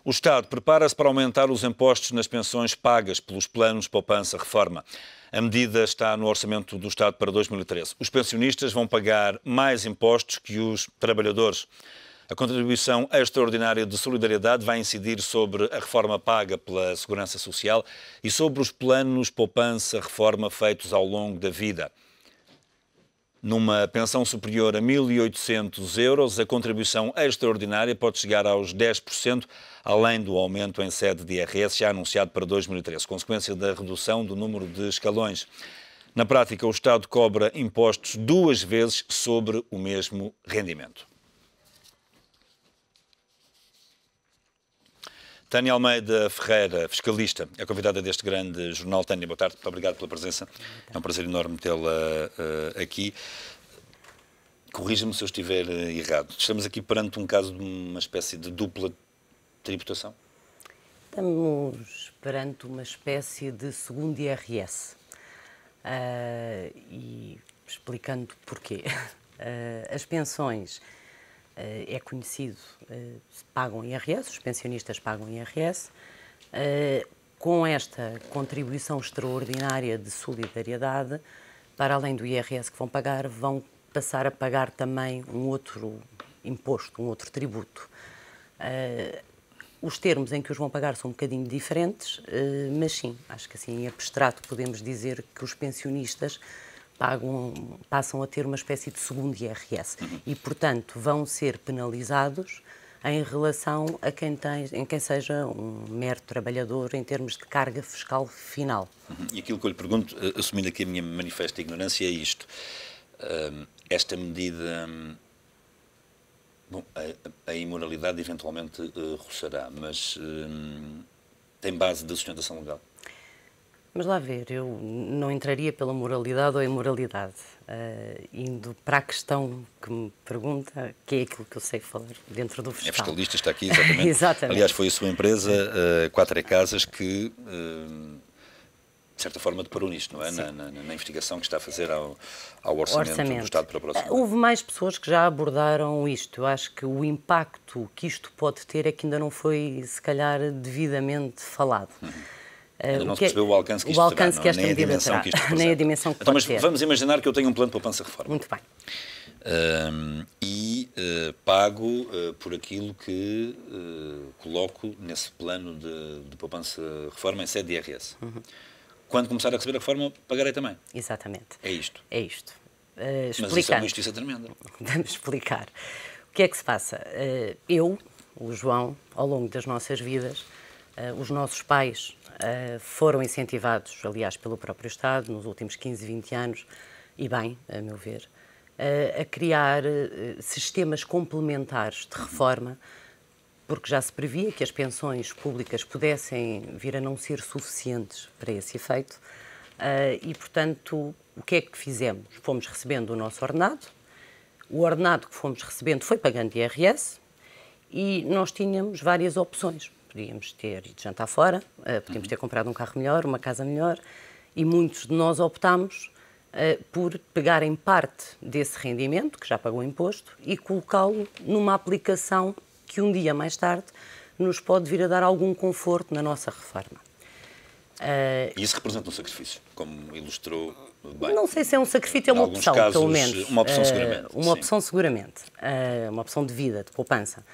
O Estado prepara-se para aumentar os impostos nas pensões pagas pelos planos poupança-reforma. A medida está no orçamento do Estado para 2013. Os pensionistas vão pagar mais impostos que os trabalhadores. A contribuição extraordinária de solidariedade vai incidir sobre a reforma paga pela Segurança Social e sobre os planos poupança-reforma feitos ao longo da vida. Numa pensão superior a 1.800 euros, a contribuição extraordinária pode chegar aos 10%, além do aumento em sede de IRS já anunciado para 2013, consequência da redução do número de escalões. Na prática, o Estado cobra impostos 2 vezes sobre o mesmo rendimento. Tânia Almeida Ferreira, fiscalista, é convidada deste grande jornal. Tânia, boa tarde, muito obrigado pela presença. É um prazer enorme tê-la aqui. Corrija-me se eu estiver errado. Estamos aqui perante um caso de uma espécie de dupla tributação? Estamos perante uma espécie de segundo IRS. E explicando porquê. As pensões, é conhecido, pagam IRS, os pensionistas pagam IRS. Com esta contribuição extraordinária de solidariedade, para além do IRS que vão pagar, vão passar a pagar também um outro imposto, um outro tributo. Os termos em que os vão pagar são um bocadinho diferentes, mas sim, acho que assim em abstrato podemos dizer que os pensionistas passam a ter uma espécie de segundo IRS e, portanto, vão ser penalizados em relação a quem seja um mero trabalhador em termos de carga fiscal final. E aquilo que eu lhe pergunto, assumindo aqui a minha manifesta ignorância, é isto. Esta medida, bom, a imoralidade eventualmente roçará, mas tem base de sustentação legal? Mas lá ver, eu não entraria pela moralidade ou imoralidade. Indo para a questão que me pergunta, que é aquilo que eu sei falar dentro do fiscal. É fiscalista, está aqui, exatamente. Exatamente. Aliás, foi a sua empresa, 4 Casas, que, de certa forma, deparou nisto, não é? Na investigação que está a fazer ao orçamento do Estado para o próximo ano. Houve mais pessoas que já abordaram isto. Eu acho que o impacto que isto pode ter é que ainda não foi, se calhar, devidamente falado. Ainda não se percebeu o alcance que isto terá, que esta medida terá, nem a dimensão que pode ter. Vamos imaginar que eu tenho um plano de poupança-reforma. Muito bem. Pago por aquilo que coloco nesse plano de poupança-reforma em sede de IRS. Quando começar a receber a reforma, pagarei também. Exatamente. É isto. É isto. Mas isso é uma injustiça tremenda. Vamos explicar. O que é que se passa? Eu, o João, ao longo das nossas vidas, os nossos pais foram incentivados, aliás, pelo próprio Estado, nos últimos 15, 20 anos, e bem, a meu ver, a criar sistemas complementares de reforma, porque já se previa que as pensões públicas pudessem vir a não ser suficientes para esse efeito, e, portanto, o que é que fizemos? Fomos recebendo o nosso ordenado, o ordenado que fomos recebendo foi pagando IRS, e nós tínhamos várias opções. Podíamos ter ido jantar fora, podíamos ter comprado um carro melhor, uma casa melhor, e muitos de nós optámos por pegar em parte desse rendimento, que já pagou imposto, e colocá-lo numa aplicação que um dia mais tarde nos pode vir a dar algum conforto na nossa reforma. E isso representa um sacrifício, como ilustrou bem. Não sei se é um sacrifício, é uma opção, casos, pelo menos. Uma opção seguramente. Uma opção seguramente. Uma opção de vida, de poupança.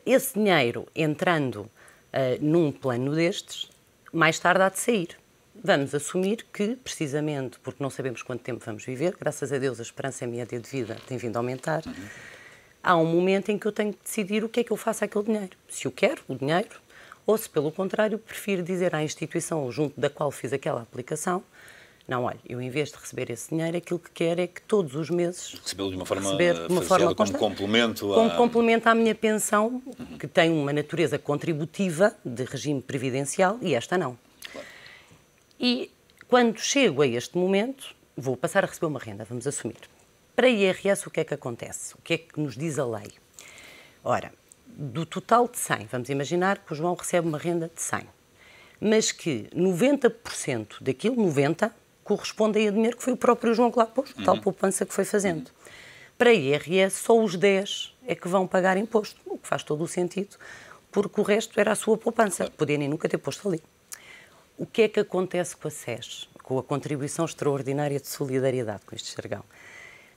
Esse dinheiro entrando num plano destes, mais tarde há de sair. Vamos assumir que, precisamente porque não sabemos quanto tempo vamos viver, graças a Deus a esperança média de vida tem vindo a aumentar, há um momento em que eu tenho que decidir o que é que eu faço àquele dinheiro. Se eu quero o dinheiro, ou se, pelo contrário, prefiro dizer à instituição junto da qual fiz aquela aplicação: não, olha, eu em vez de receber esse dinheiro, aquilo que quero é que todos os meses recebê-lo de uma forma constante, como complemento à minha pensão, que tem uma natureza contributiva de regime previdencial, e esta não. Claro. E quando chego a este momento, vou passar a receber uma renda, vamos assumir. Para a IRS, o que é que acontece? O que é que nos diz a lei? Ora, do total de 100, vamos imaginar que o João recebe uma renda de 100, mas que 90% daquilo, 90%, corresponde a dinheiro que foi o próprio João que lá pôs, tal poupança que foi fazendo. Para a IRS, só os 10 é que vão pagar imposto, o que faz todo o sentido, porque o resto era a sua poupança, podia nem nunca ter posto ali. O que é que acontece com a SES, com a Contribuição Extraordinária de Solidariedade, com este jargão?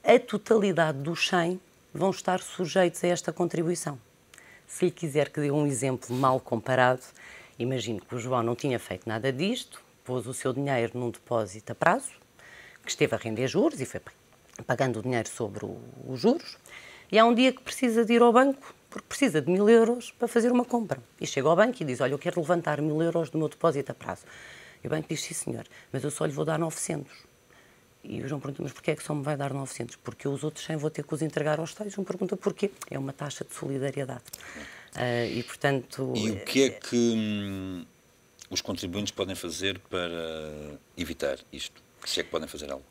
A totalidade dos 100 vão estar sujeitos a esta contribuição. Se lhe quiser que dê um exemplo mal comparado, imagine que o João não tinha feito nada disto, pôs o seu dinheiro num depósito a prazo, que esteve a render juros e foi pagando o dinheiro sobre os juros, e há um dia que precisa de ir ao banco, porque precisa de 1000 euros para fazer uma compra. E chega ao banco e diz, olha, eu quero levantar 1000 euros do meu depósito a prazo. E o banco diz, sim senhor, mas eu só lhe vou dar 900. E o João pergunta, mas porquê é que só me vai dar 900? Porque eu os outros 100 vou ter que os entregar aos tais. O João pergunta porquê. É uma taxa de solidariedade. E, portanto... E o que é que os contribuintes podem fazer para evitar isto? Se é que podem fazer algo?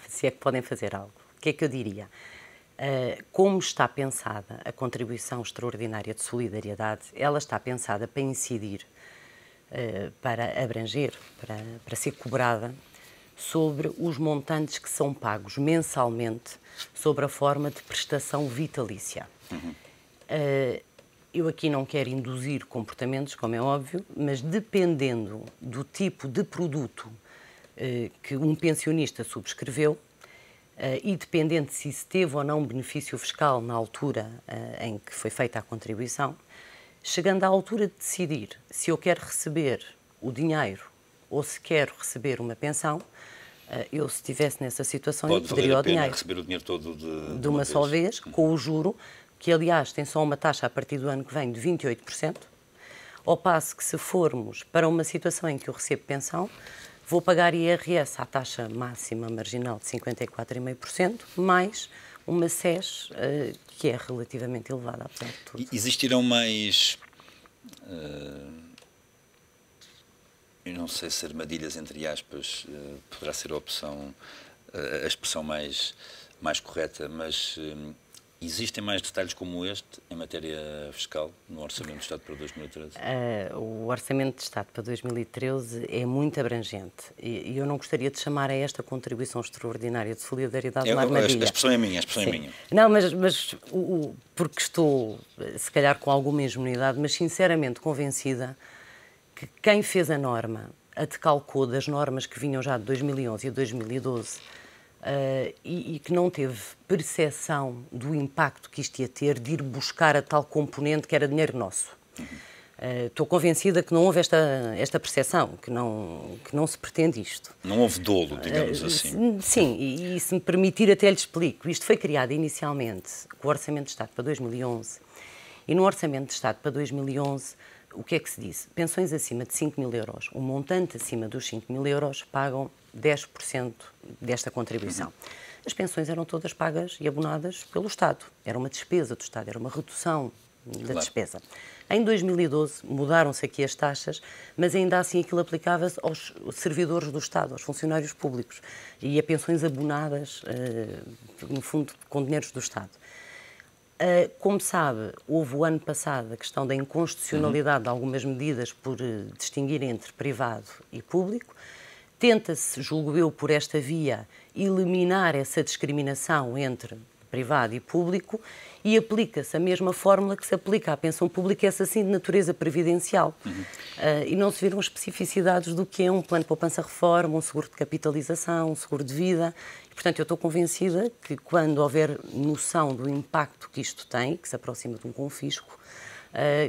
Se é que podem fazer algo. O que é que eu diria? Como está pensada a Contribuição Extraordinária de Solidariedade, ela está pensada para incidir, para abranger, para ser cobrada sobre os montantes que são pagos mensalmente sobre a forma de prestação vitalícia. Eu aqui não quero induzir comportamentos, como é óbvio, mas dependendo do tipo de produto que um pensionista subscreveu, e dependendo se teve ou não benefício fiscal na altura em que foi feita a contribuição, chegando à altura de decidir se eu quero receber o dinheiro ou se quero receber uma pensão, eu, se estivesse nessa situação, eu poderia o dinheiro. Receber o dinheiro todo de uma só vez, com o juro, que aliás tem só uma taxa a partir do ano que vem de 28%, ao passo que se formos para uma situação em que eu recebo pensão, vou pagar IRS à taxa máxima marginal de 54,5%, mais uma SES que é relativamente elevada, apesar de tudo. Existirão mais, eu não sei se armadilhas, entre aspas, poderá ser a expressão mais correta, mas existem mais detalhes como este em matéria fiscal no Orçamento de Estado para 2013? O Orçamento de Estado para 2013 é muito abrangente e eu não gostaria de chamar a esta Contribuição Extraordinária de Solidariedade uma armadilha. A expressão é minha, Não, mas porque estou, se calhar, com alguma ingenuidade, mas sinceramente convencida que quem fez a norma a decalcou das normas que vinham já de 2011 e 2012, e que não teve percepção do impacto que isto ia ter de ir buscar a tal componente que era dinheiro nosso. Estou convencida que não houve esta percepção, que não se pretende isto. Não houve dolo, digamos assim. Sim, e se me permitir até lhe explico. Isto foi criado inicialmente com o Orçamento de Estado para 2011 e no Orçamento de Estado para 2011 o que é que se disse? Pensões acima de 5.000 euros, um montante acima dos 5.000 euros pagam 10% desta contribuição. As pensões eram todas pagas e abonadas pelo Estado. Era uma despesa do Estado, era uma redução da despesa. Em 2012 mudaram-se aqui as taxas, mas ainda assim aquilo aplicava-se aos servidores do Estado, aos funcionários públicos e a pensões abonadas, no fundo, com dinheiros do Estado. Como sabe, houve o ano passado a questão da inconstitucionalidade de algumas medidas por distinguir entre privado e público. Tenta-se, julgo eu, por esta via, eliminar essa discriminação entre privado e público e aplica-se a mesma fórmula que se aplica à pensão pública, essa sim de natureza previdencial. E não se viram especificidades do que é um plano de poupança-reforma, um seguro de capitalização, um seguro de vida. E, portanto, eu estou convencida que quando houver noção do impacto que isto tem, que se aproxima de um confisco,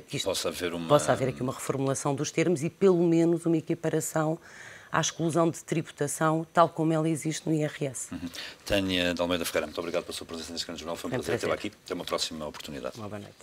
que isto possa haver aqui uma reformulação dos termos e, pelo menos, uma equiparação à exclusão de tributação, tal como ela existe no IRS. Tânia de Almeida Ferreira, muito obrigado pela sua presença neste grande jornal. Foi um prazer tê-la aqui. Até uma próxima oportunidade. Uma boa noite.